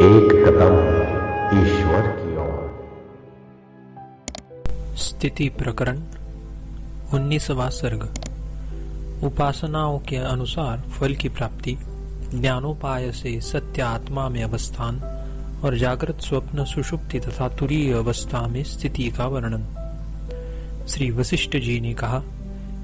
एक कदम ईश्वर की ओर। स्थिति प्रकरण 19वां सर्ग। उपासनाओं के अनुसार फल की प्राप्ति, ज्ञानोपाय से सत्य आत्मा में अवस्थान और जागृत स्वप्न सुषुप्ति तथा तुरीय अवस्था में स्थिति का वर्णन। श्री वशिष्ठ जी ने कहा,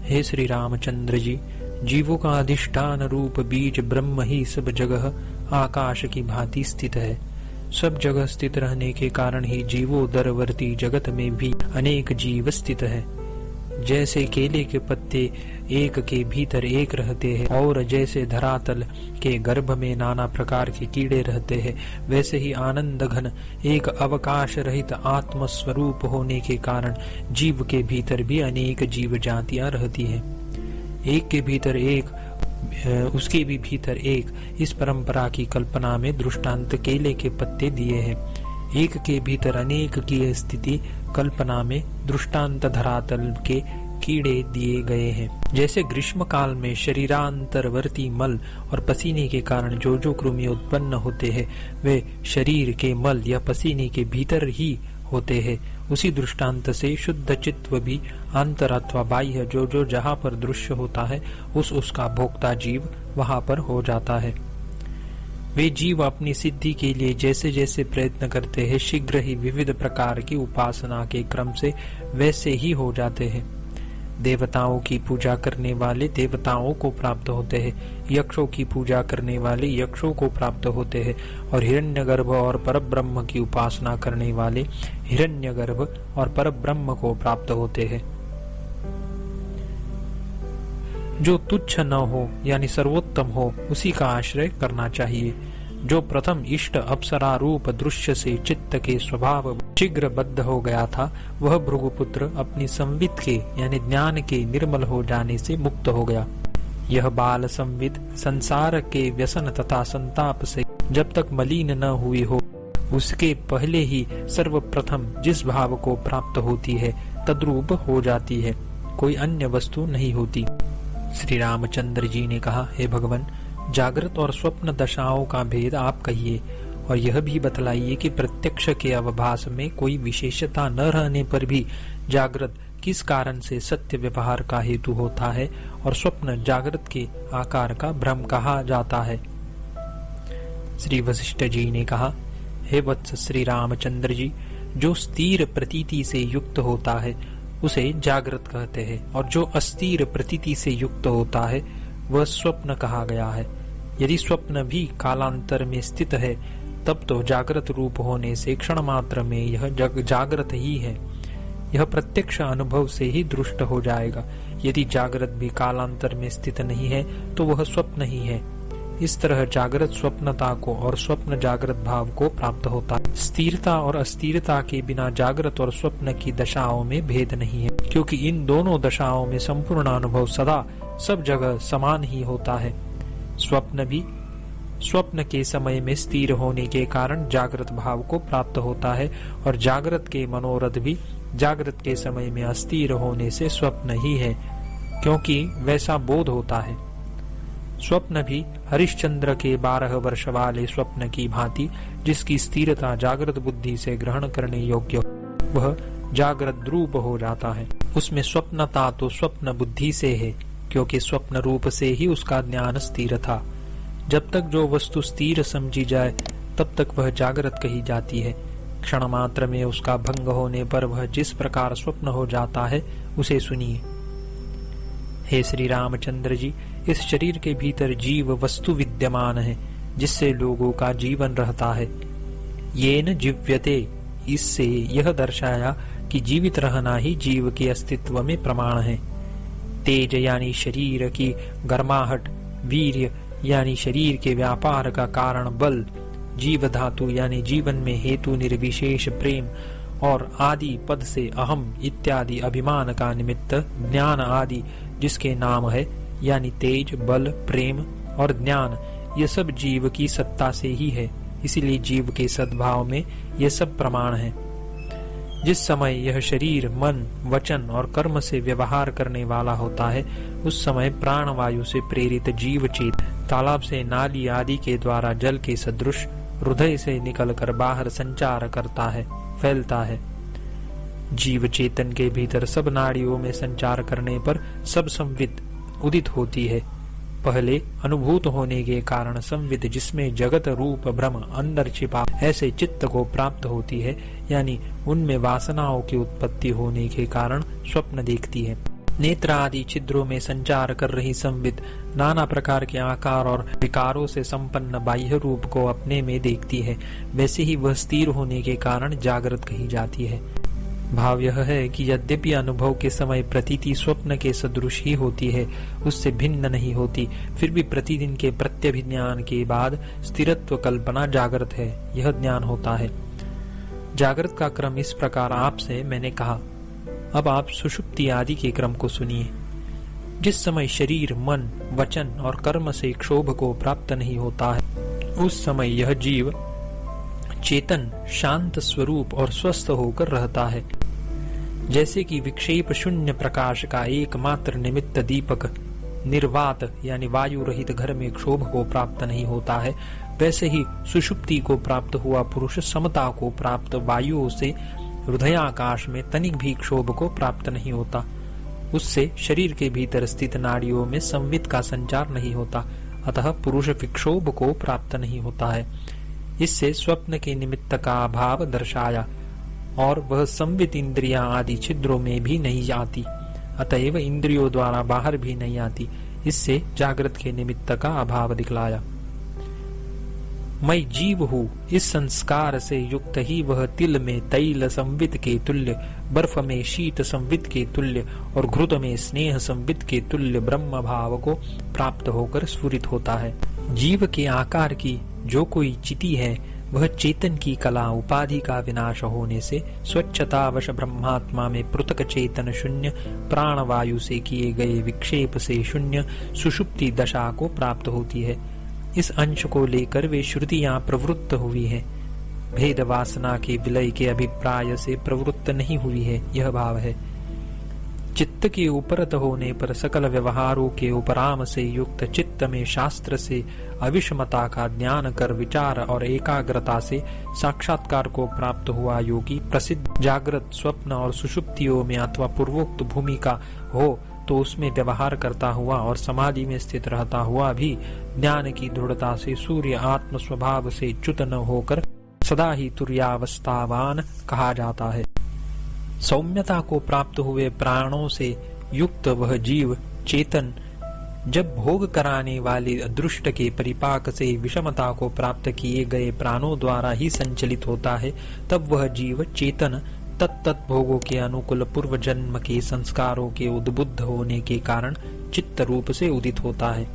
हे श्री रामचंद्र जी, जीवों का अधिष्ठान रूप बीज ब्रह्म ही सब जगह आकाश की भांति स्थित है। सब जगह स्थित रहने के कारण ही जीवोदरवर्ती जगत में भी अनेक जीव स्थित है। जैसे केले के पत्ते एक के भीतर एक रहते हैं और जैसे धरातल के गर्भ में नाना प्रकार के कीड़े रहते हैं, वैसे ही आनंद घन एक अवकाश रहित आत्म स्वरूप होने के कारण जीव के भीतर भी अनेक जीव जातियां रहती हैं। एक के भीतर एक, उसके भी भीतर एक, इस परंपरा की कल्पना में दृष्टांत केले के पत्ते दिए हैं। एक के भीतर अनेक की स्थिति कल्पना में दृष्टांत धरातल के कीड़े दिए गए हैं। जैसे ग्रीष्म काल में शरीरांतरवर्ती मल और पसीने के कारण जो जो कृमि उत्पन्न होते हैं, वे शरीर के मल या पसीने के भीतर ही होते हैं, उसी दृष्टांत से शुद्ध चित्त भी अंतर अथवा बाह्य जो जो जहाँ पर दृश्य होता है, उसका भोक्ता जीव वहाँ पर हो जाता है। वे जीव अपनी सिद्धि के लिए जैसे जैसे प्रयत्न करते हैं, शीघ्र ही विविध प्रकार की उपासना के क्रम से वैसे ही हो जाते हैं। देवताओं की पूजा करने वाले देवताओं को प्राप्त होते हैं, यक्षों की पूजा करने वाले यक्षों को प्राप्त होते हैं और हिरण्यगर्भ और परब्रह्म की उपासना करने वाले हिरण्यगर्भ और परब्रह्म को प्राप्त होते हैं। जो तुच्छ न हो यानी सर्वोत्तम हो, उसी का आश्रय करना चाहिए। जो प्रथम इष्ट अप्सरा रूप दृश्य से चित्त के स्वभाव शीघ्र बद्ध हो गया था, वह भृगुपुत्र अपनी संवित के यानी ज्ञान के निर्मल हो जाने से मुक्त हो गया। यह बाल संवित संसार के व्यसन तथा संताप से जब तक मलिन न हुई हो, उसके पहले ही सर्वप्रथम जिस भाव को प्राप्त होती है तद्रूप हो जाती है, कोई अन्य वस्तु नहीं होती। श्री रामचंद्र जी ने कहा, हे भगवान, जागृत और स्वप्न दशाओं का भेद आप कहिए और यह भी बतलाइए कि प्रत्यक्ष के अवभास में कोई विशेषता न रहने पर भी जागृत किस कारण से सत्य व्यवहार का हेतु होता है और स्वप्न जागृत के आकार का भ्रम कहा जाता है। श्री वशिष्ठ जी ने कहा, हे वत्स श्री रामचंद्र जी, जो स्थिर प्रतीति से युक्त होता है उसे जागृत कहते हैं और जो अस्थिर प्रतीति से युक्त होता है वह स्वप्न कहा गया है। यदि स्वप्न भी कालांतर में स्थित है, तब तो जागृत रूप होने से क्षण मात्र में यह जागृत ही है। यह प्रत्यक्ष अनुभव से ही दृष्ट हो जाएगा। यदि जागृत भी कालांतर में स्थित नहीं है तो वह स्वप्न ही है। इस तरह जागृत स्वप्नता को और स्वप्न जागृत भाव को प्राप्त होता है। स्थिरता और अस्थिरता के बिना जागृत और स्वप्न की दशाओं में भेद नहीं है, क्योंकि इन दोनों दशाओं में संपूर्ण अनुभव सदा सब जगह समान ही होता है। स्वप्न भी स्वप्न के समय में स्थिर होने के कारण जागृत भाव को प्राप्त होता है और जागृत के मनोरथ भी जागृत के समय में अस्थिर होने से स्वप्न ही है, क्योंकि वैसा बोध होता है। स्वप्न भी हरिश्चंद्र के 12 वर्ष वाले स्वप्न की भांति, जिसकी स्थिरता जागृत बुद्धि से ग्रहण करने योग्य, वह जागृत रूप हो जाता है। उसमें स्वप्नता तो स्वप्न बुद्धि से है, क्योंकि स्वप्न रूप से ही उसका ज्ञान स्थिर था। जब तक जो वस्तु स्थिर समझी जाए तब तक वह जागृत कही जाती है। क्षण मात्र में उसका भंग होने पर वह जिस प्रकार स्वप्न हो जाता है, उसे सुनिए। हे श्री रामचंद्र जी, इस शरीर के भीतर जीव वस्तु विद्यमान है, जिससे लोगों का जीवन रहता है। येन जीव्यते, इससे यह दर्शाया कि जीवित रहना ही जीव के अस्तित्व में प्रमाण है। तेज यानी शरीर की गर्माहट, वीर्य यानी शरीर के व्यापार का कारण बल, जीव धातु यानी जीवन में हेतु निर्विशेष प्रेम और आदि पद से अहम इत्यादि अभिमान का निमित्त ज्ञान आदि जिसके नाम है, यानी तेज, बल, प्रेम और ज्ञान, ये सब जीव की सत्ता से ही है। इसीलिए जीव के सद्भाव में ये सब प्रमाण है। जिस समय यह शरीर मन, वचन और कर्म से व्यवहार करने वाला होता है, उस समय प्राण वायु से प्रेरित जीव चेत तालाब से नाली आदि के द्वारा जल के सदृश हृदय से निकलकर बाहर संचार करता है, फैलता है। जीव चेतन के भीतर सब नाड़ियों में संचार करने पर सब संवित उदित होती है। पहले अनुभूत होने के कारण संवित जिसमें जगत रूप ब्रह्म अंदर छिपा ऐसे चित्त को प्राप्त होती है, यानी उनमें वासनाओं की उत्पत्ति होने के कारण स्वप्न देखती है। नेत्र आदि छिद्रों में संचार कर रही संवित नाना प्रकार के आकार और विकारों से संपन्न बाह्य रूप को अपने में देखती है। वैसे ही वह स्थिर होने के कारण जागृत कही जाती है। भाव यह है कि यद्यपि अनुभव के समय प्रतीति स्वप्न के सदृश ही होती है, उससे भिन्न नहीं होती, फिर भी प्रतिदिन के प्रत्यभिज्ञान के बाद स्थिरत्व कल्पना जागृत है, यह ज्ञान होता है। जागृत का क्रम इस प्रकार आपसे मैंने कहा। अब आप सुषुप्ति आदि के क्रम को सुनिए। जिस समय शरीर, मन, वचन और कर्म से क्षोभ को प्राप्त नहीं होता है, उस समय यह जीव चेतन, शांत स्वरूप और स्वस्थ होकर रहता है। जैसे कि विक्षेप शून्य प्रकाश का एकमात्र निमित्त दीपक निर्वात यानी वायु रहित घर में क्षोभ को प्राप्त नहीं होता है, वैसे ही सुषुप्ति को प्राप्त हुआ पुरुष समता को प्राप्त वायुओं से हृदयाकाश में तनिक भी क्षोभ को प्राप्त नहीं होता। उससे शरीर के भीतर स्थित नाड़ियों में संवित का संचार नहीं होता, अतः पुरुष विक्षोभ को प्राप्त नहीं होता है। इससे स्वप्न के निमित्त का अभाव दर्शाया, और वह संवित इंद्रियां आदि छिद्रों में भी नहीं आती, अतएव इंद्रियों द्वारा बाहर भी नहीं आती। इससे जागृत के निमित्त का अभाव दिखलाया। मैं जीव हूँ, इस संस्कार से युक्त ही वह तिल में तैल संवित के तुल्य, बर्फ में शीत संवित के तुल्य और घृत में स्नेह संवित के तुल्य ब्रह्म भाव को प्राप्त होकर स्फुरित होता है। जीव के आकार की जो कोई चिति है, वह चेतन की कला उपाधि का विनाश होने से स्वच्छतावश ब्रह्मात्मा में पृथक चेतन शून्य प्राणवायु से किए गए विक्षेप से शून्य सुषुप्ति दशा को प्राप्त होती है। इस अंश को लेकर वे श्रुतियां प्रवृत्त हुई है, भेद वासना के विलय के अभिप्राय से प्रवृत्त नहीं हुई है, यह भाव है। चित्त के उपरत होने पर सकल व्यवहारों के उपराम से युक्त चित्त में शास्त्र से अविषमता का ज्ञान कर विचार और एकाग्रता से साक्षात्कार को प्राप्त हुआ योगी प्रसिद्ध जागृत, स्वप्न और सुषुप्तियों में अथवा पूर्वोक्त भूमिका हो तो उसमें व्यवहार करता हुआ और समाधि में स्थित रहता हुआ भी ज्ञान की दृढ़ता से सूर्य आत्म स्वभाव से च्युत न होकर सदा ही तुर्यावस्थावान कहा जाता है। सौम्यता को प्राप्त हुए प्राणों से युक्त वह जीव चेतन जब भोग कराने वाले अदृष्ट के परिपाक से विषमता को प्राप्त किए गए प्राणों द्वारा ही संचलित होता है, तब वह जीव चेतन तत्त भोगों के अनुकूल पूर्व जन्म के संस्कारों के उद्बुद्ध होने के कारण चित्त रूप से उदित होता है।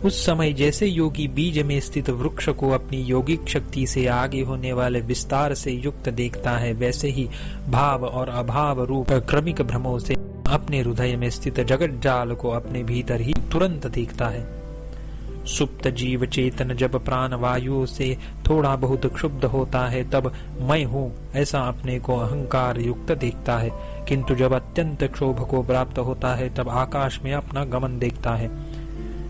उस समय जैसे योगी बीज में स्थित वृक्ष को अपनी योगिक शक्ति से आगे होने वाले विस्तार से युक्त देखता है, वैसे ही भाव और अभाव रूप क्रमिक भ्रमों से अपने हृदय में स्थित जगत जाल को अपने भीतर ही तुरंत देखता है। सुप्त जीव चेतन जब प्राण वायु से थोड़ा बहुत क्षुब्ध होता है, तब मैं हूँ ऐसा अपने को अहंकार युक्त देखता है, किंतु जब अत्यंत क्षोभ को प्राप्त होता है, तब आकाश में अपना गमन देखता है।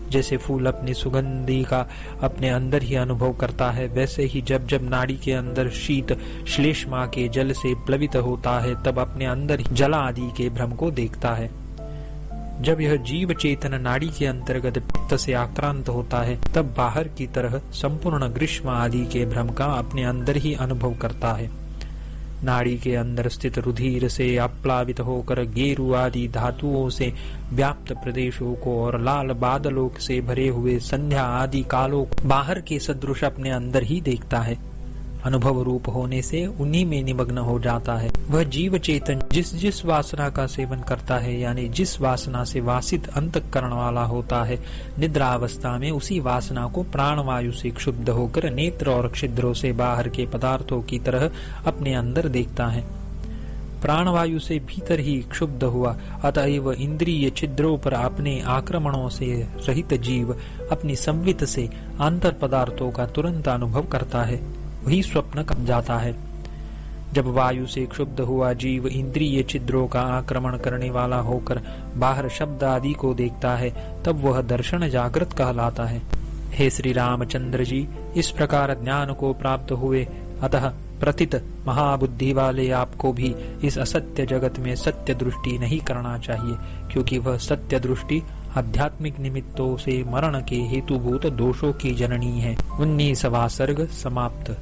जैसे फूल अपनी सुगंधि का अपने अंदर ही अनुभव करता है, वैसे ही जब जब नाड़ी के अंदर शीत श्लेष्मा के जल से प्लवित होता है, तब अपने अंदर ही जल आदि के भ्रम को देखता है। जब यह जीव चेतन नाड़ी के अंतर्गत पित्त से आक्रांत होता है, तब बाहर की तरह संपूर्ण ग्रीष्म आदि के भ्रम का अपने अंदर ही अनुभव करता है। नाड़ी के अंदर स्थित रुधिर से आप्लावित होकर गेरु आदि धातुओं से व्याप्त प्रदेशों को और लाल बादलों से भरे हुए संध्या आदि कालों को बाहर के सदृश अपने अंदर ही देखता है। अनुभव रूप होने से उन्हीं में निमग्न हो जाता है। वह जीव चेतन जिस जिस वासना का सेवन करता है, यानी जिस वासना से वासित अंतःकरण वाला होता है, निद्रावस्था में उसी वासना को प्राणवायु से क्षुब्ध होकर नेत्र और छिद्रों से बाहर के पदार्थों की तरह अपने अंदर देखता है। प्राणवायु से भीतर ही क्षुब्ध हुआ, अतएव इंद्रिय छिद्रों पर अपने आक्रमणों से रहित जीव अपनी संवित से अंतर पदार्थों का तुरंत अनुभव करता है, वही स्वप्न कब जाता है। जब वायु से क्षुब्ध हुआ जीव इंद्रिय छिद्रों का आक्रमण करने वाला होकर बाहर शब्द आदि को देखता है, तब वह दर्शन जागृत कहलाता है। हे श्री रामचंद्र जी, इस प्रकार ज्ञान को प्राप्त हुए, अतः प्रतित महाबुद्धि वाले आपको भी इस असत्य जगत में सत्य दृष्टि नहीं करना चाहिए, क्योंकि वह सत्य दृष्टि आध्यात्मिक निमित्तों से मरण के हेतुभूत दोषों की जननी है। 19वां सर्ग समाप्त।